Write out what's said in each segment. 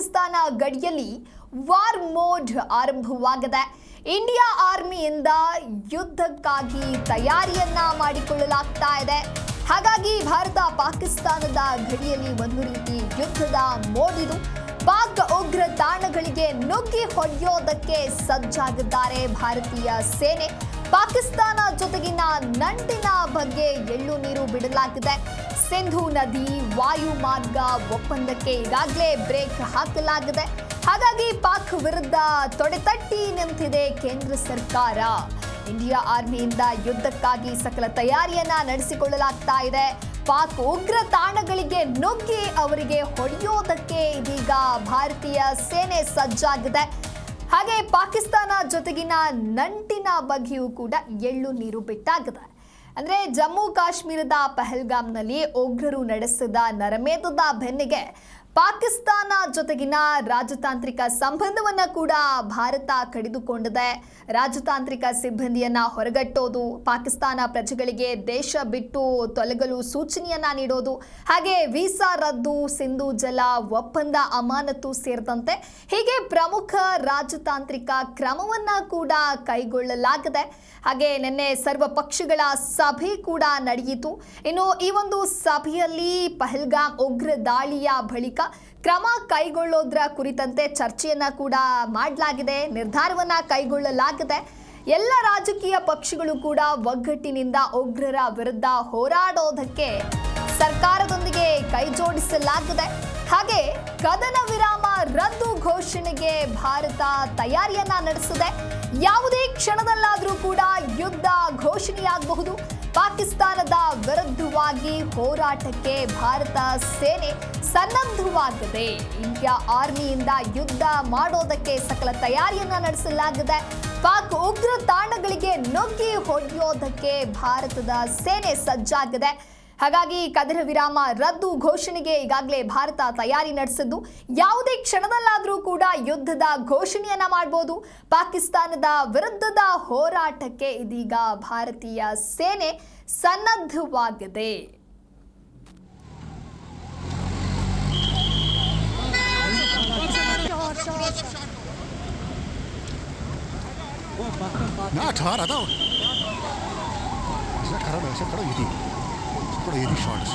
ಪಾಕಿಸ್ತಾನ ಗಡಿಯಲ್ಲಿ war mode ಆರಂಭವಾಗಿದೆ. India ಆರ್ಮಿಯಿಂದ ಯುದ್ಧಕ್ಕಾಗಿ ತಯಾರಿಯನ್ನ ಮಾಡಿಕೊಳ್ಳಲಾಗ್ತಾ ಇದೆ. ಹಾಗಾಗಿ ಭಾರತ ಪಾಕಿಸ್ತಾನದ ಗಡಿಯಲ್ಲಿ ಒಂದು ರೀತಿ ಯುದ್ಧದ ಮೋಡ್ ಇದು. ಪಾಕ್ ಉಗ್ರ ತಾಣಗಳಿಗೆ ನುಗ್ಗಿ ಹೊಡೆಯೋದಕ್ಕೆ ಸಜ್ಜಾಗಿದ್ದಾರೆ ಭಾರತೀಯ ಸೇನೆ. ಪಾಕಿಸ್ತಾನ ಜೊತೆಗಿನ ನಂಟಿನ ಬಗ್ಗೆ ಎಳ್ಳು ನೀರು ಬಿಡಲಾಗಿದೆ. ಸಿಂಧೂ ನದಿ ವಾಯು ಮಾರ್ಗ ಒಪ್ಪಂದಕ್ಕೆ ಈಗಾಗಲೇ ಬ್ರೇಕ್ ಹಾಕಲಾಗಿದೆ. ಹಾಗಾಗಿ ಪಾಕ್ ವಿರುದ್ಧ ತೊಡೆತಟ್ಟಿ ನಿಂತಿದೆ ಕೇಂದ್ರ ಸರ್ಕಾರ. ಇಂಡಿಯಾ ಆರ್ಮಿಯಿಂದ ಯುದ್ಧಕ್ಕಾಗಿ ಸಕಲ ತಯಾರಿಯನ್ನ ನಡೆಸಿಕೊಳ್ಳಲಾಗ್ತಾ ಇದೆ. ಪಾಕ್ ಉಗ್ರ ತಾಣಗಳಿಗೆ ನುಗ್ಗಿ ಅವರಿಗೆ ಹೊಡೆಯೋದಕ್ಕೆ ಇದೀಗ ಭಾರತೀಯ ಸೇನೆ ಸಜ್ಜಾಗಿದೆ. ಹಾಗೆ ಪಾಕಿಸ್ತಾನ ಜೊತೆಗಿನ ನಂಟಿನ ಬಗ್ಗೆಯೂ ಕೂಡ ಎಳ್ಳು ನೀರು ಬಿಟ್ಟಾಗಿದೆ. ಅಂದ್ರೆ ಜಮ್ಮು ಕಾಶ್ಮೀರದ ಪಹಲ್ಗಾಮ್ನಲ್ಲಿ ಉಗ್ರರು ನಡೆಸಿದ ನರಮೇಧದ ಬೆನ್ನಿಗೆ ಪಾಕಿಸ್ತಾನ ಜೊತೆಗಿನ ರಾಜತಾಂತ್ರಿಕ ಸಂಬಂಧವನ್ನ ಕೂಡ ಭಾರತ ಕಡಿದುಕೊಂಡಿದೆ. ರಾಜತಾಂತ್ರಿಕ ಸಿಬ್ಬಂದಿಯನ್ನ ಹೊರಗಟ್ಟೋದು, ಪಾಕಿಸ್ತಾನ ಪ್ರಜೆಗಳಿಗೆ ದೇಶ ಬಿಟ್ಟು ತೊಲಗಲು ಸೂಚನೆಯನ್ನ ನೀಡೋದು, ಹಾಗೆ ವೀಸಾ ರದ್ದು, ಸಿಂಧೂ ಜಲ ಒಪ್ಪಂದ ಅಮಾನತು ಸೇರಿದಂತೆ ಹೀಗೆ ಪ್ರಮುಖ ರಾಜತಾಂತ್ರಿಕ ಕ್ರಮವನ್ನ ಕೂಡ ಕೈಗೊಳ್ಳಲಾಗಿದೆ. ಹಾಗೆ ನಿನ್ನೆ ಸರ್ವ ಪಕ್ಷಗಳ ಸಭೆ ಕೂಡ ನಡೆಯಿತು. ಇನ್ನು ಈ ಒಂದು ಸಭೆಯಲ್ಲಿ ಪಹಲ್ಗಾಮ್ ಉಗ್ರ ದಾಳಿಯ ಬಳಿಕ ಕ್ರಮ ಕೈಗೊಳ್ಳೋದ್ರ ಕುರಿತಂತೆ ಚರ್ಚೆಯನ್ನ ಕೂಡ ಮಾಡಲಾಗಿದೆ, ನಿರ್ಧಾರವನ್ನ ಕೈಗೊಳ್ಳಲಾಗಿದೆ. ಎಲ್ಲ ರಾಜಕೀಯ ಪಕ್ಷಗಳು ಕೂಡ ಒಗ್ಗಟ್ಟಿನಿಂದ ಉಗ್ರರ ವಿರುದ್ಧ ಹೋರಾಡೋದಕ್ಕೆ ಸರ್ಕಾರದೊಂದಿಗೆ ಕೈ ಜೋಡಿಸಲಾಗಿದೆ. ಹಾಗೆ ಕದನ ವಿರಾಮ ರದ್ದು ಘೋಷಣೆಗೆ ಭಾರತ ತಯಾರಿಯನ್ನ ನಡೆಸಿದೆ. ಯಾವುದೇ ಕ್ಷಣದಲ್ಲಾದರೂ ಕೂಡ ಯುದ್ಧ ಘೋಷಣೆಯಾಗಬಹುದು. ಪಾಕಿಸ್ತಾನದ ವಿರುದ್ಧವಾಗಿ ಹೋರಾಟಕ್ಕೆ ಭಾರತ ಸೇನೆ ಸನ್ನದ್ಧವಾಗಿದೆ. ಇಂಡಿಯಾ ಆರ್ಮಿಯಿಂದ ಯುದ್ಧ ಮಾಡೋದಕ್ಕೆ ಸಕಲ ತಯಾರಿಯನ್ನ ನಡೆಸಲಾಗಿದೆ. ಪಾಕ್ ಉಗ್ರ ತಾಣಗಳಿಗೆ ನುಗ್ಗಿ ಹೊಡೆಯೋದಕ್ಕೆ ಭಾರತದ ಸೇನೆ ಸಜ್ಜಾಗಿದೆ. ಹಾಗಾಗಿ ಕದನ ವಿರಾಮ ರದ್ದು ಘೋಷಣೆಗೆ ಈಗಾಗಲೇ ಭಾರತ ತಯಾರಿ ನಡೆಸಿದ್ದು, ಯಾವುದೇ ಕ್ಷಣದಲ್ಲಾದರೂ ಕೂಡ ಯುದ್ಧದ ಘೋಷಣೆಯನ್ನ ಮಾಡಬಹುದು. ಪಾಕಿಸ್ತಾನದ ವಿರುದ್ಧದ ಹೋರಾಟಕ್ಕೆ ಇದೀಗ ಭಾರತೀಯ ಸೇನೆ ಸನ್ನದ್ಧವಾಗಿದೆ. शॉट्स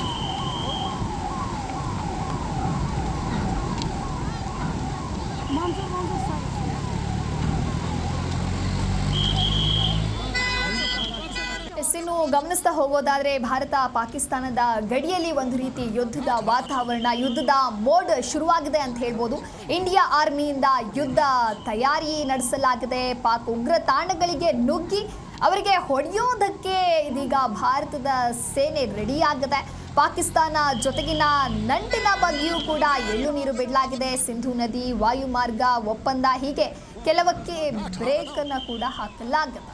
ಇನ್ನು ಗಮನಿಸ್ತಾ ಹೋಗೋದಾದ್ರೆ ಭಾರತ ಪಾಕಿಸ್ತಾನದ ಗಡಿಯಲ್ಲಿ ಒಂದು ರೀತಿ ಯುದ್ಧದ ವಾತಾವರಣ, ಯುದ್ಧದ ಮೋಡ್ ಶುರುವಾಗಿದೆ ಅಂತ ಹೇಳ್ಬೋದು. ಇಂಡಿಯಾ ಆರ್ಮಿಯಿಂದ ಯುದ್ಧ ತಯಾರಿ ನಡೆಸಲಾಗಿದೆ. ಪಾಕ್ ಉಗ್ರ ತಾಣಗಳಿಗೆ ನುಗ್ಗಿ ಅವರಿಗೆ ಹೊಡೆಯೋದಕ್ಕೆ ಇದೀಗ ಭಾರತದ ಸೇನೆ ರೆಡಿಯಾಗಿದೆ. ಪಾಕಿಸ್ತಾನ ಜೊತೆಗಿನ ನಂಟಿನ ಬಗ್ಗೆಯೂ ಕೂಡ ಎಳ್ಳು ನೀರು ಬಿಡಲಾಗಿದೆ. ಸಿಂಧೂ ನದಿ ವಾಯು ಮಾರ್ಗ ಒಪ್ಪಂದ ಹೀಗೆ ಕೆಲವಕ್ಕೆ ಬ್ರೇಕ್ ಅನ್ನು ಕೂಡ ಹಾಕಲಾಗಿದೆ.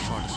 शॉट्स